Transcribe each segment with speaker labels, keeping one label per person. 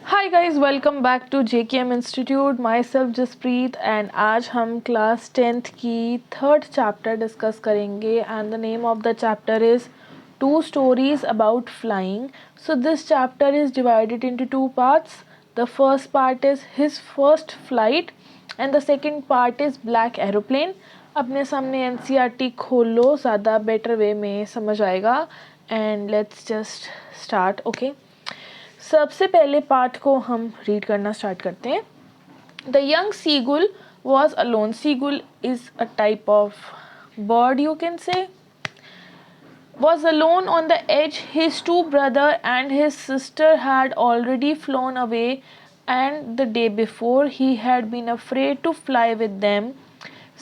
Speaker 1: Hi guys, welcome back to JKM institute. Myself Jaspreet and आज हम class 10th की third chapter discuss करेंगे and the name of the chapter is two stories about flying. So this chapter is divided into two parts. The first part is his first flight and the second part is black aeroplane. अपने सामने NCERT खोल लो, ज़्यादा better way में समझ आएगा. And let's just start. Okay, सबसे पहले part को हम रीड करना स्टार्ट करते हैं. The young seagull was alone. Seagull is a type of bird, you can say. Was alone on the edge. His two brother and his sister had already flown away, and the day before he had been afraid to fly with them.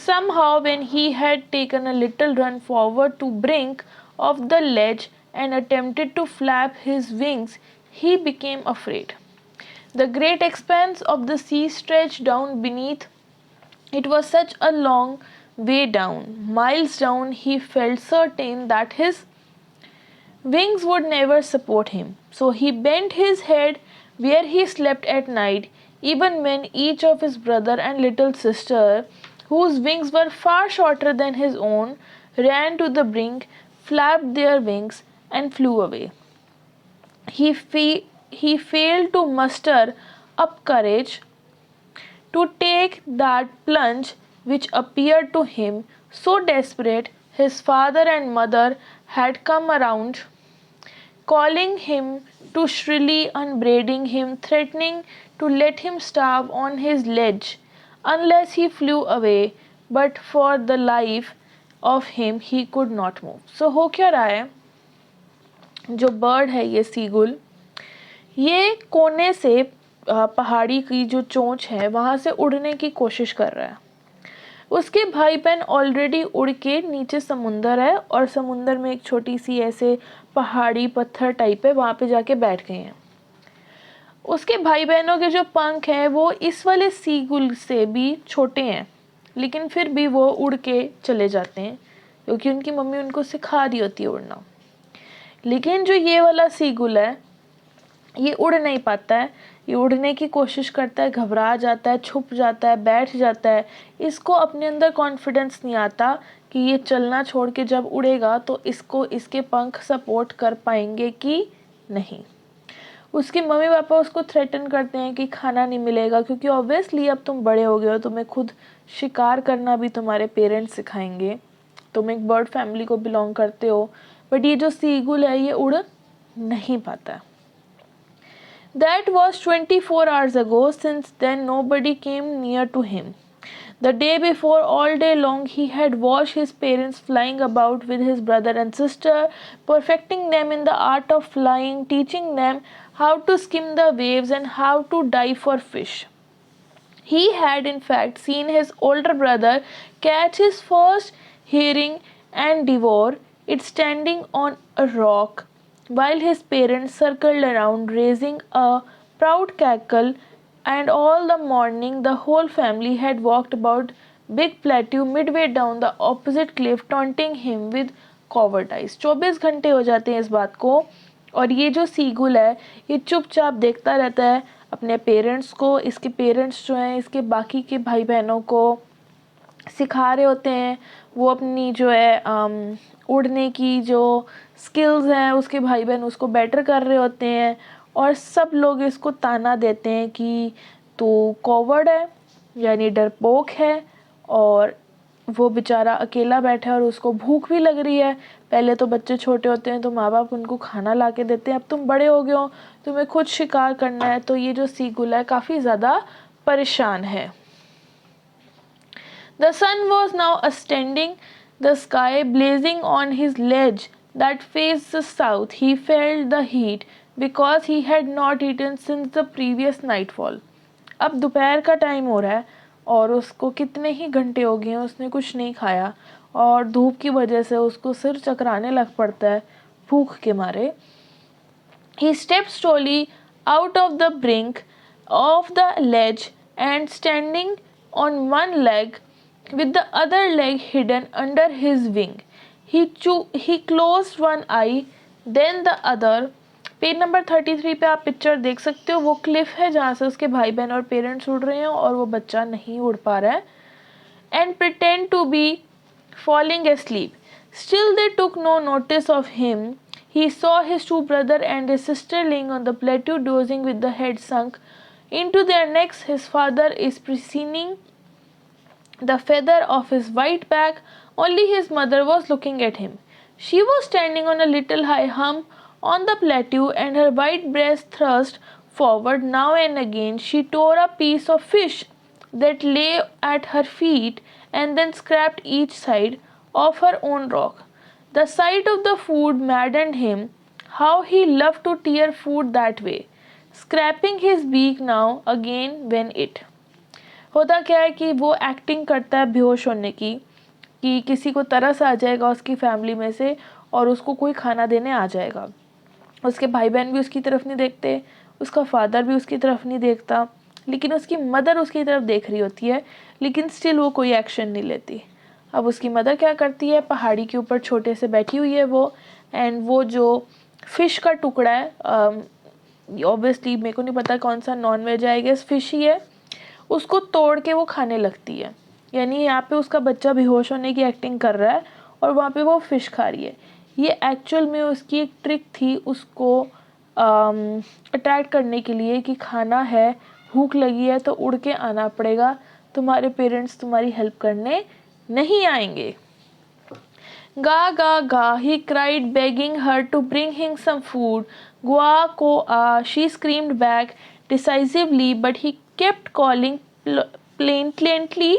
Speaker 1: Somehow, when he had taken a little run forward to brink of the ledge and attempted to flap his wings, he became afraid. The great expanse of the sea stretched down beneath. It was such a long way down, miles down. He felt certain that his wings would never support him. So he bent his head where he slept at night, even when each of his brother and little sister, whose wings were far shorter than his own, ran to the brink, flapped their wings, and flew away. He failed to muster up courage to take that plunge which appeared to him so desperate. His father and mother had come around, calling him to shrilly, upbraiding him, threatening to let him starve on his ledge unless he flew away, but for the life of him he could not move. So हो क्या रहा है, जो bird है ये seagull, ये कोने से पहाड़ी की जो चोंच है वहाँ से उड़ने की कोशिश कर रहा है. उसके भाई बहन ऑलरेडी उड़ के, नीचे समुंदर है और समुंदर में एक छोटी सी ऐसे पहाड़ी पत्थर टाइप है, वहाँ पे जाके बैठ गए हैं. उसके भाई बहनों के जो पंख हैं वो इस वाले सीगुल से भी छोटे हैं, लेकिन फिर भी वो उड़ के चले जाते हैं क्योंकि उनकी मम्मी उनको सिखा रही होती है उड़ना. लेकिन जो ये वाला सीगुल है ये उड़ नहीं पाता है. ये उड़ने की कोशिश करता है, घबरा जाता है, छुप जाता है, बैठ जाता है. इसको अपने अंदर कॉन्फिडेंस नहीं आता कि ये चलना छोड़ के जब उड़ेगा तो इसको इसके पंख सपोर्ट कर पाएंगे कि नहीं. उसके मम्मी पापा उसको थ्रेटन करते हैं कि खाना नहीं मिलेगा, क्योंकि ऑब्वियसली अब तुम बड़े हो गए हो, तुम्हें खुद शिकार करना भी तुम्हारे पेरेंट्स सिखाएंगे, तुम एक बर्ड फैमिली को बिलोंग करते हो. बट ये जो सीगुल है ये उड़ नहीं पाता. That was 24 hours ago. Since then, nobody came near to him. The day before, all day long, he had watched his parents flying about with his brother and sister, perfecting them in the art of flying, teaching them how to skim the waves and how to dive for fish. He had, in fact, seen his older brother catch his first herring and devour it standing on a rock, while his parents circled around, raising a proud cackle. And all the morning the whole family had walked about Big Plateau midway down the opposite cliff, taunting him with cowardice. 24 घंटे हो जाते हैं इस बात को, और ये जो सीगुल है ये चुपचाप देखता रहता है अपने पेरेंट्स को. इसके पेरेंट्स जो हैं इसके बाकी के भाई बहनों को सिखा रहे होते हैं, वो अपनी जो है उड़ने की जो स्किल्स हैं उसके भाई बहन उसको बेटर कर रहे होते हैं, और सब लोग इसको ताना देते हैं कि तू कॉवर्ड है, यानी डरपोक है, और वो बेचारा अकेला बैठा है और उसको भूख भी लग रही है. पहले तो बच्चे छोटे होते हैं तो माँ बाप उनको खाना ला के देते हैं, अब तुम बड़े हो गए हो, तुम्हें खुद शिकार करना है. तो ये जो सीगुल है काफ़ी ज़्यादा परेशान है. The sun was now ascending the sky, blazing on his ledge that faced the south. He felt the heat because he had not eaten since the previous nightfall. अब दोपहर का टाइम हो रहा है और उसको कितने ही घंटे हो गए हैं उसने कुछ नहीं खाया, और धूप की वजह से उसको सिर चकराने लग पड़ता है भूख के मारे. He stepped slowly out of the brink of the ledge, and standing on one leg with the other leg hidden under his wing, he closed one eye, then the other, page number 33 पे आप picture देख सकते हो, वो Cliff है जहाँ से उसके भाई बहन और पेरेंट्स उड़ रहे हैं और वो बच्चा नहीं उड़ पा रहा है. And pretend to be falling asleep. Still they took no notice of him. He saw his two brothers and his sister lying on the plateau dozing with the head sunk into their necks. His father is preening the feather of his white back. Only his mother was looking at him. She was standing on a little high hump on the plateau and her white breast thrust forward. Now and again she tore a piece of fish that lay at her feet and then scraped each side of her own rock. The sight of the food maddened him. How he loved to tear food that way, scraping his beak now again when it. होता क्या है कि वो acting करता है बेहोश होने की, कि किसी को तरस आ जाएगा उसकी फैमिली में से और उसको कोई खाना देने आ जाएगा. उसके भाई बहन भी उसकी तरफ नहीं देखते, उसका फादर भी उसकी तरफ नहीं देखता, लेकिन उसकी मदर उसकी तरफ देख रही होती है, लेकिन स्टिल वो कोई एक्शन नहीं लेती. अब उसकी मदर क्या करती है, पहाड़ी के ऊपर छोटे से बैठी हुई है वो, एंड वो जो फ़िश का टुकड़ा है, ऑब्वियसली मेरे को नहीं पता कौन सा नॉन वेज है, आई गेस फिश ही है, उसको तोड़ के वो खाने लगती है. यानी यहाँ पे उसका बच्चा बेहोश होने की एक्टिंग कर रहा है और वहाँ पे वो फ़िश खा रही है. ये एक्चुअल में उसकी एक ट्रिक थी उसको अट्रैक्ट करने के लिए कि खाना है, भूख लगी है तो उड़ के आना पड़ेगा, तुम्हारे पेरेंट्स तुम्हारी हेल्प करने नहीं आएंगे. गा गा गा, he cried begging her to bring him some food. Gua ko a, she screamed back decisively, but he kept calling plaintively,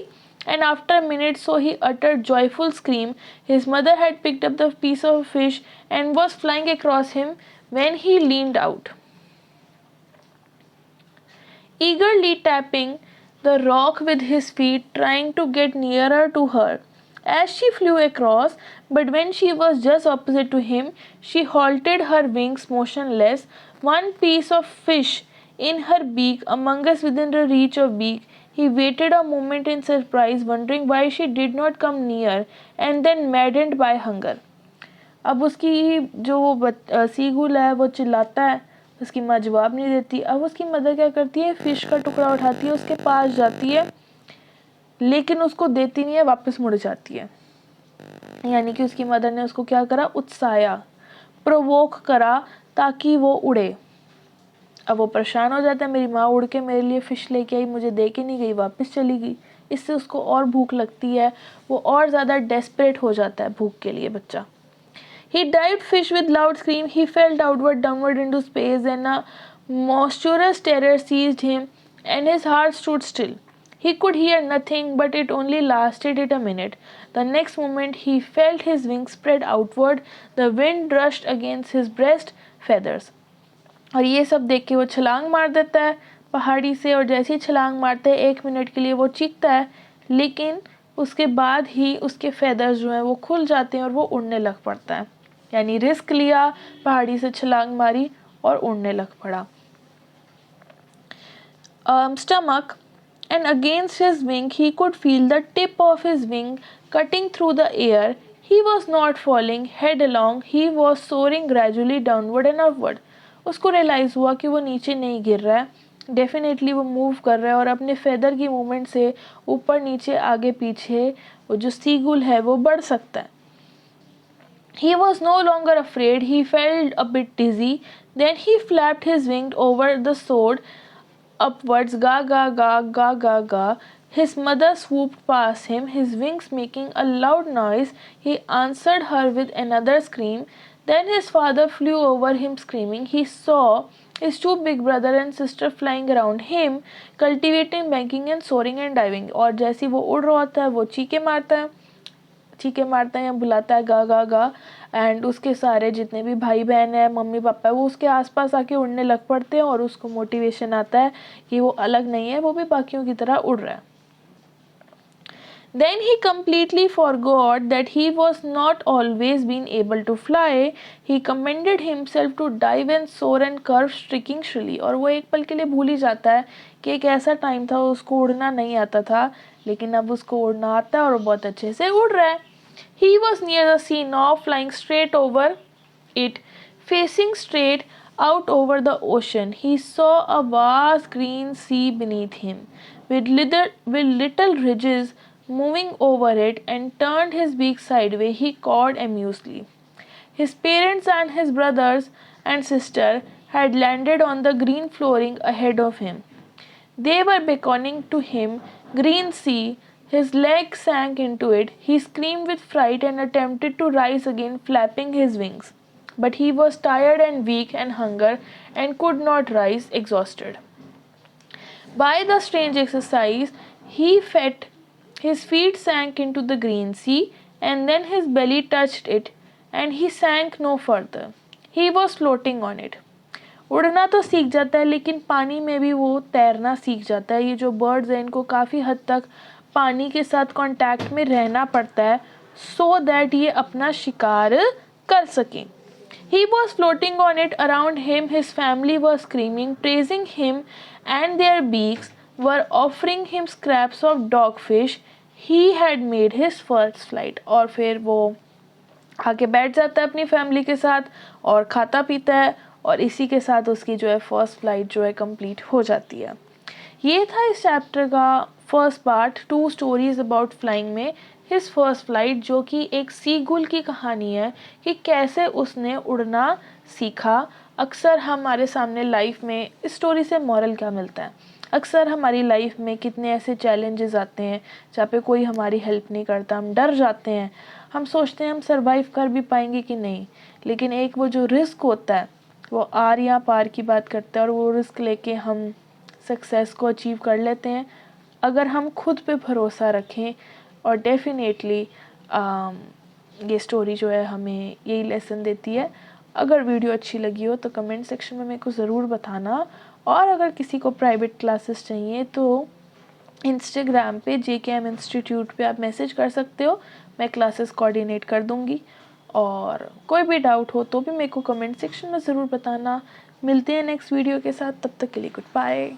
Speaker 1: and after a minute so he uttered joyful scream. His mother had picked up the piece of fish and was flying across him when he leaned out, eagerly tapping the rock with his feet, trying to get nearer to her as she flew across. But when she was just opposite to him, she halted, her wings motionless, one piece of fish in her beak among us within the reach of beak. He waited a moment in surprise, wondering why she did not come near, and then maddened by hunger. अब उसकी जो वो seagull है वो चिल्लाता है, उसकी माँ जवाब नहीं देती. अब उसकी मदर क्या करती है, फ़िश का टुकड़ा उठाती है, उसके पास जाती है, लेकिन उसको देती नहीं है, वापस मुड़ जाती है. यानी कि उसकी मदर ने उसको क्या करा, उत्साया, प्रोवोक करा ताकि वो उड़े. अब वो परेशान हो जाता है, मेरी माँ उड़ के मेरे लिए फ़िश लेके आई, मुझे दे के नहीं गई, वापस चली गई. इससे उसको और भूख लगती है, वो और ज़्यादा डेस्परेट हो जाता है भूख के लिए बच्चा. He dived fish with loud scream. He fell downward into space, and a monstrous terror seized him, and his heart stood still. He could hear nothing, but it only lasted a minute. The next moment he felt his wings spread outward. The wind rushed against his breast feathers. और ये सब देख के वो छलांग मार देता है पहाड़ी से, और जैसे ही छलांग मारते हैं 1 मिनट के लिए वो चीखता है, लेकिन उसके बाद ही उसके फेदर्स जो हैं वो खुल जाते हैं और वो उड़ने लग पड़ता है. यानी रिस्क लिया, पहाड़ी से छलांग मारी और उड़ने लग पड़ा. Stomach, and against his wing he could feel the tip of his wing cutting through the air. He was not falling headlong, he was soaring gradually downward and upward. उसको रियलाइज हुआ कि वो नीचे नहीं गिर रहा है, डेफिनेटली वो मूव कर रहा है और अपने फेदर की मूवमेंट से ऊपर नीचे आगे पीछे वो जो सीगुल है वो बढ़ सकता है. He was no longer afraid. He felt a bit dizzy. Then he flapped his wings over the soared upwards. Ga ga ga ga ga ga. His mother swooped past him, his wings making a loud noise. He answered her with another scream. Then his father flew over him screaming. He saw his two big brother and sister flying around him, cultivating, banking and soaring and diving. और जैसे वो उड़ रहा होता है वो चीखे मारता है या बुलाता है गा गा गा, एंड उसके सारे जितने भी भाई बहन है, मम्मी पापा है, वो उसके आसपास आके उड़ने लग पड़ते हैं और उसको मोटिवेशन आता है कि वो अलग नहीं है, वो भी बाकियों की तरह उड़ रहा है. Then he completely forgot that he was not always been able to fly. He commended himself to dive and soar and curve, streaking shrilly. और वो एक पल के लिए भूल ही जाता है कि एक ऐसा टाइम था उसको उड़ना नहीं आता था, लेकिन अब उसको उड़ना आता है और वो बहुत अच्छे से उड़ रहा है. He was near the sea now, flying straight over it, facing straight out over the ocean, he saw a vast green sea beneath him, with little ridges moving over it, and turned his beak sideways. He cawed amusedly. His parents and his brothers and sister had landed on the green flooring ahead of him. They were beckoning to him. Green sea. His leg sank into it. He screamed with fright and attempted to rise again, flapping his wings. But he was tired and weak and hunger and could not rise, exhausted. By the strange exercise, he fed. His feet sank into the green sea, and then his belly touched it, and he sank no further. He was floating on it. उड़ना तो सीख जाता है, लेकिन पानी में भी वो तैरना सीख जाता है. ये जो बर्ड्स हैं इनको काफ़ी हद तक पानी के साथ कांटेक्ट में रहना पड़ता है सो दैट ये अपना शिकार कर सकें. He was floating on it. Around him his family was screaming, praising him, and their beaks were offering him scraps of dogfish. He had made his first flight. और फिर वो आके बैठ जाता है अपनी फैमिली के साथ और खाता पीता है, और इसी के साथ उसकी जो है फर्स्ट फ्लाइट जो है कंप्लीट हो जाती है. ये था इस चैप्टर का first part, 2 stories about flying में हिज फर्स्ट फ्लाइट, जो कि एक सीगुल की कहानी है कि कैसे उसने उड़ना सीखा. अक्सर हमारे सामने लाइफ में इस स्टोरी से मॉरल क्या मिलता है. अक्सर हमारी लाइफ में कितने ऐसे चैलेंजेस आते हैं जहाँ पे कोई हमारी हेल्प नहीं करता, हम डर जाते हैं, हम सोचते हैं हम सरवाइव कर भी पाएंगे कि नहीं. लेकिन एक वो जो रिस्क होता है वो आर या पार की बात करता है, और वो रिस्क लेके हम सक्सेस को अचीव कर लेते हैं अगर हम खुद पे भरोसा रखें. और डेफिनेटली ये स्टोरी जो है हमें यही लेसन देती है. अगर वीडियो अच्छी लगी हो तो कमेंट सेक्शन में मेरे को ज़रूर बताना, और अगर किसी को प्राइवेट क्लासेस चाहिए तो इंस्टाग्राम पे JKM इंस्टीट्यूट पे आप मैसेज कर सकते हो, मैं क्लासेस कोऑर्डिनेट कर दूँगी. और कोई भी डाउट हो तो भी मेरे को कमेंट सेक्शन में ज़रूर बताना. मिलते हैं नेक्स्ट वीडियो के साथ, तब तक के लिए गुड बाय.